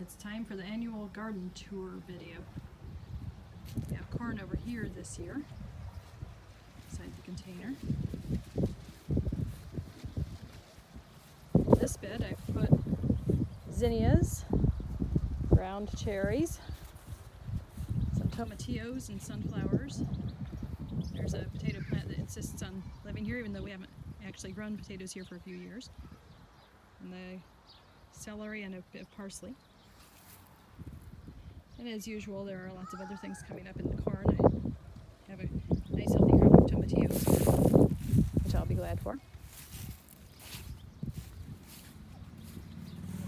It's time for the annual garden tour video. We have corn over here this year, inside the container. This bed I've put zinnias, ground cherries, some tomatillos and sunflowers. There's a potato plant that insists on living here even though we haven't actually grown potatoes here for a few years. And the celery and a bit of parsley. And as usual, there are lots of other things coming up in the corn. I have a nice healthy crop of tomatillos, which I'll be glad for.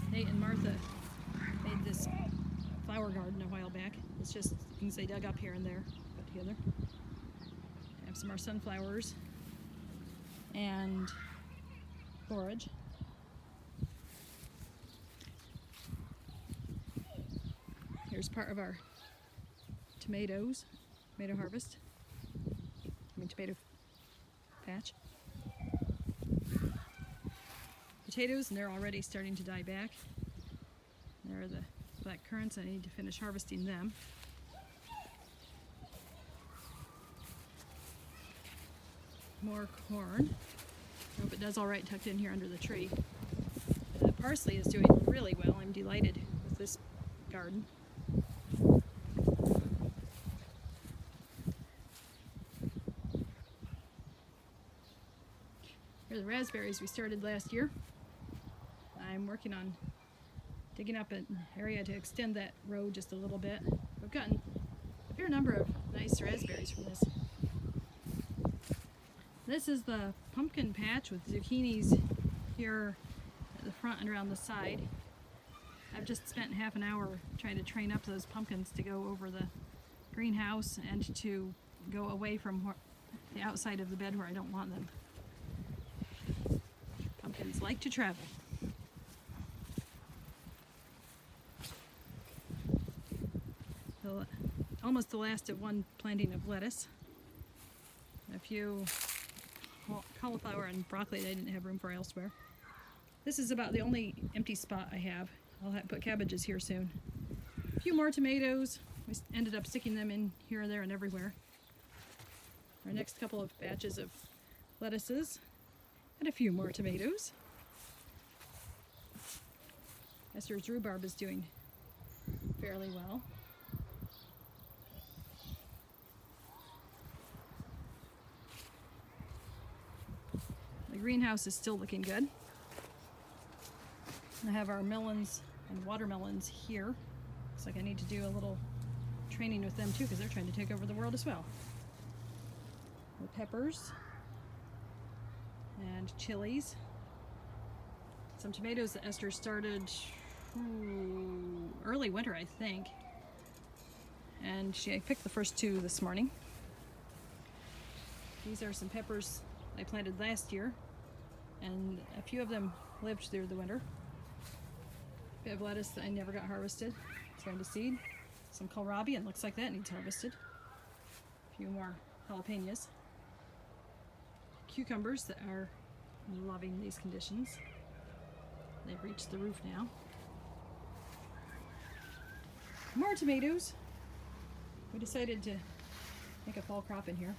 Nate and Martha made this flower garden a while back. It's just things they dug up here and there, put together. I have some more sunflowers and forage. Here's part of our tomato harvest. Tomato patch. Potatoes, and they're already starting to die back. There are the black currants. I need to finish harvesting them. More corn. I hope it does all right tucked in here under the tree. The parsley is doing really well. I'm delighted with this garden. Here are the raspberries we started last year. I'm working on digging up an area to extend that row just a little bit. We've gotten a fair number of nice raspberries from this. This is the pumpkin patch with zucchinis here at the front and around the side. I've just spent half an hour trying to train up those pumpkins to go over the greenhouse and to go away from the outside of the bed where I don't want them. Pumpkins like to travel. Almost the last of one planting of lettuce. A few cauliflower and broccoli that I didn't have room for elsewhere. This is about the only empty spot I have. I'll have to put cabbages here soon. A few more tomatoes. We ended up sticking them in here and there and everywhere. Our next couple of batches of lettuces and a few more tomatoes. Esther's rhubarb is doing fairly well. The greenhouse is still looking good. I have our melons and watermelons here. Looks like I need to do a little training with them too because they're trying to take over the world as well. The peppers and chilies. Some tomatoes that Esther started early winter, I think. And I picked the first two this morning. These are some peppers I planted last year, and a few of them lived through the winter. A bit of lettuce that I never got harvested, starting to seed. Some kohlrabi, and looks like that needs harvested. A few more jalapenos. Cucumbers that are loving these conditions. They've reached the roof now. More tomatoes. We decided to make a fall crop in here.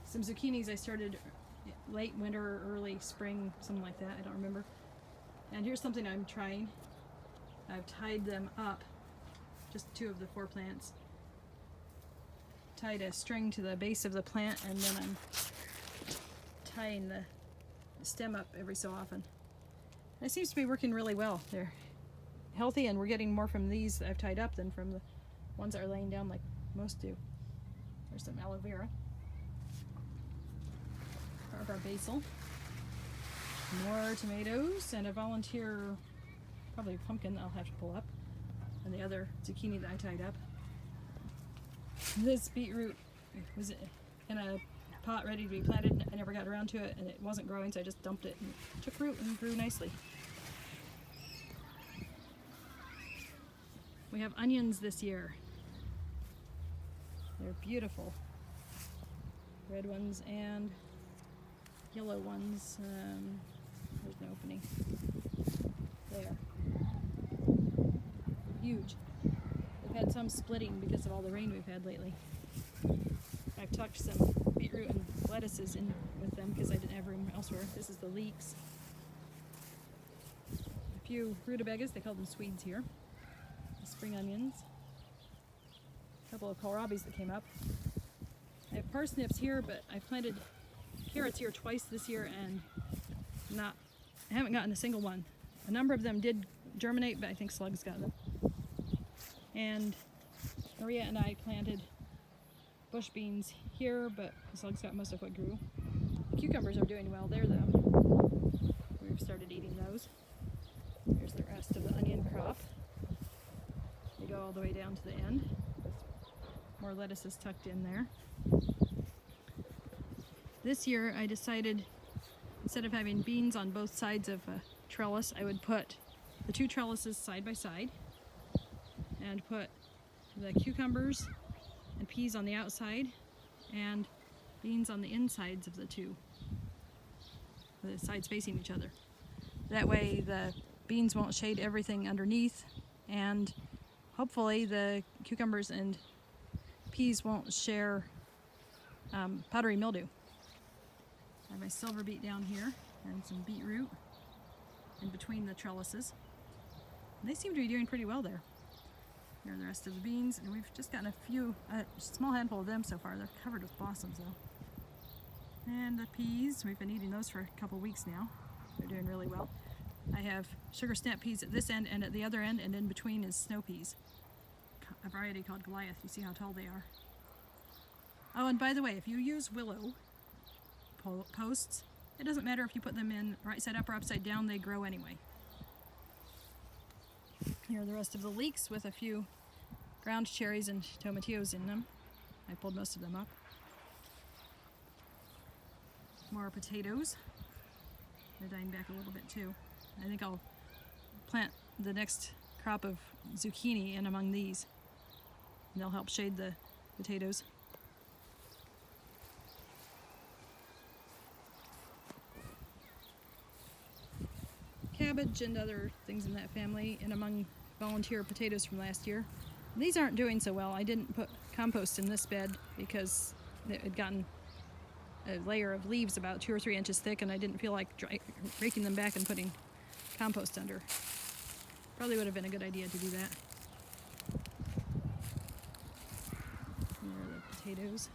Some zucchinis I started late winter, early spring, something like that, I don't remember. And here's something I'm trying. I've tied them up, just two of the 4 plants. Tied a string to the base of the plant, and then I'm tying the stem up every so often. And it seems to be working really well. They're healthy, and we're getting more from these that I've tied up than from the ones that are laying down like most do. There's some aloe vera. Part of our basil. More tomatoes, and a volunteer, probably a pumpkin that I'll have to pull up, and the other zucchini that I tied up. This beetroot was in a pot ready to be planted. I never got around to it, and it wasn't growing, so I just dumped it, and it took root and grew nicely. We have onions this year. They're beautiful. Red ones and yellow ones. There's no opening. There. huge. We've had some splitting because of all the rain we've had lately. I've tucked some beetroot and lettuces in with them because I didn't have room elsewhere. This is the leeks. A few rutabagas, they call them Swedes here. The spring onions. A couple of kohlrabis that came up. I have parsnips here, but I planted carrots here twice this year and I haven't gotten a single one. A number of them did germinate, but I think slugs got them. And Maria and I planted bush beans here, but the slugs got most of what grew. The cucumbers are doing well there though. We've started eating those. Here's the rest of the onion crop. They go all the way down to the end. More lettuce is tucked in there. This year I decided instead of having beans on both sides of a trellis, I would put the two trellises side by side and put the cucumbers and peas on the outside and beans on the insides of the two, the sides facing each other. That way the beans won't shade everything underneath, and hopefully the cucumbers and peas won't share powdery mildew. I have my silver beet down here and some beetroot in between the trellises. And they seem to be doing pretty well there. Here are the rest of the beans, and we've just gotten a small handful of them so far. They're covered with blossoms though. And the peas, we've been eating those for a couple weeks now. They're doing really well. I have sugar snap peas at this end and at the other end, and in between is snow peas, a variety called Goliath. You see how tall they are. Oh, and by the way, if you use willow posts, it doesn't matter if you put them in right side up or upside down, they grow anyway. Here are the rest of the leeks with a few ground cherries and tomatillos in them. I pulled most of them up. More potatoes. They're dying back a little bit too. I think I'll plant the next crop of zucchini in among these. And they'll help shade the potatoes. Cabbage and other things in that family, and among volunteer potatoes from last year. These aren't doing so well. I didn't put compost in this bed because it had gotten a layer of leaves about 2 or 3 inches thick, and I didn't feel like breaking them back and putting compost under. Probably would have been a good idea to do that. Here are the potatoes.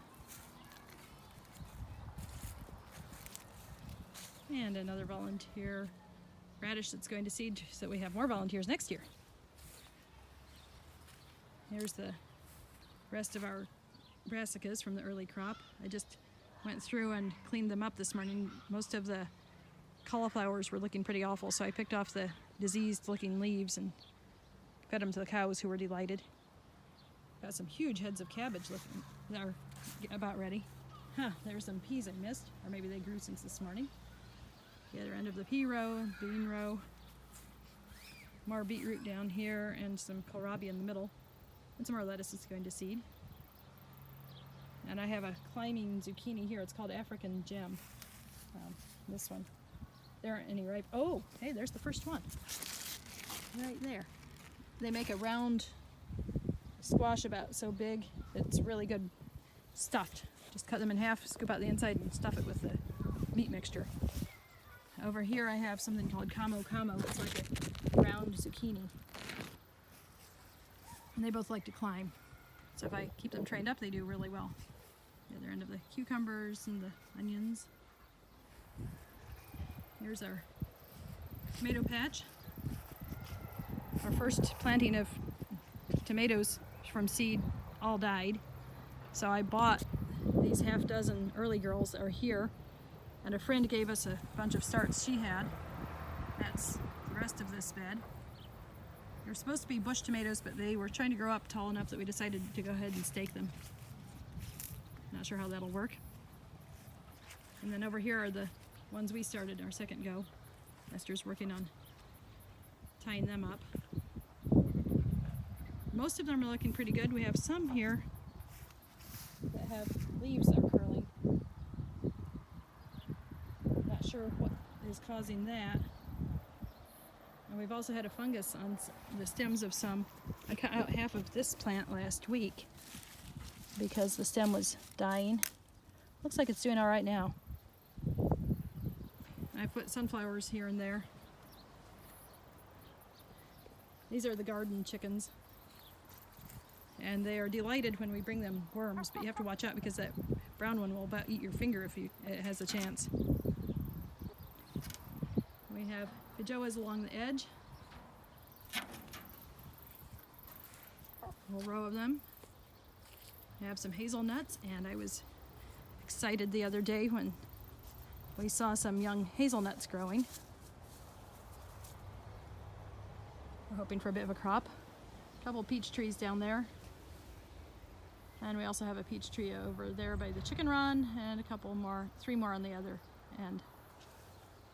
And another volunteer radish that's going to seed so that we have more volunteers next year. Here's the rest of our brassicas from the early crop. I just went through and cleaned them up this morning. Most of the cauliflowers were looking pretty awful, so I picked off the diseased looking leaves and fed them to the cows, who were delighted. Got some huge heads of cabbage looking that are about ready. There's some peas I missed, or maybe they grew since this morning. The other end of the pea row, bean row, more beetroot down here, and some kohlrabi in the middle, and some more lettuce is going to seed. And I have a climbing zucchini here. It's called African Gem. This one. There aren't any ripe. Oh, hey, there's the first one. Right there. They make a round squash about so big. It's really good stuffed. Just cut them in half, scoop out the inside, and stuff it with the meat mixture. Over here I have something called Camo Camo. It's like a round zucchini. And they both like to climb. So if I keep them trained up, they do really well. The other end of the cucumbers and the onions. Here's our tomato patch. Our first planting of tomatoes from seed all died. So I bought these half dozen early girls that are here, and a friend gave us a bunch of starts she had. That's the rest of this bed. They're supposed to be bush tomatoes, but they were trying to grow up tall enough that we decided to go ahead and stake them. Not sure how that'll work. And then over here are the ones we started our second go. Esther's working on tying them up. Most of them are looking pretty good. We have some here that have leaves that are curling. Not sure what is causing that. And we've also had a fungus on the stems of some. I cut out half of this plant last week because the stem was dying. Looks like it's doing all right now. I put sunflowers here and there. These are the garden chickens. And they are delighted when we bring them worms, but you have to watch out because that brown one will about eat your finger if it has a chance. We have feijoas along the edge. A whole row of them. We have some hazelnuts, and I was excited the other day when we saw some young hazelnuts growing. We're hoping for a bit of a crop. A couple peach trees down there. And we also have a peach tree over there by the chicken run, and a couple more, 3 more on the other end.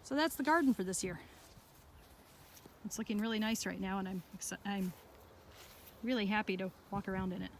So that's the garden for this year. It's looking really nice right now, and I'm really happy to walk around in it.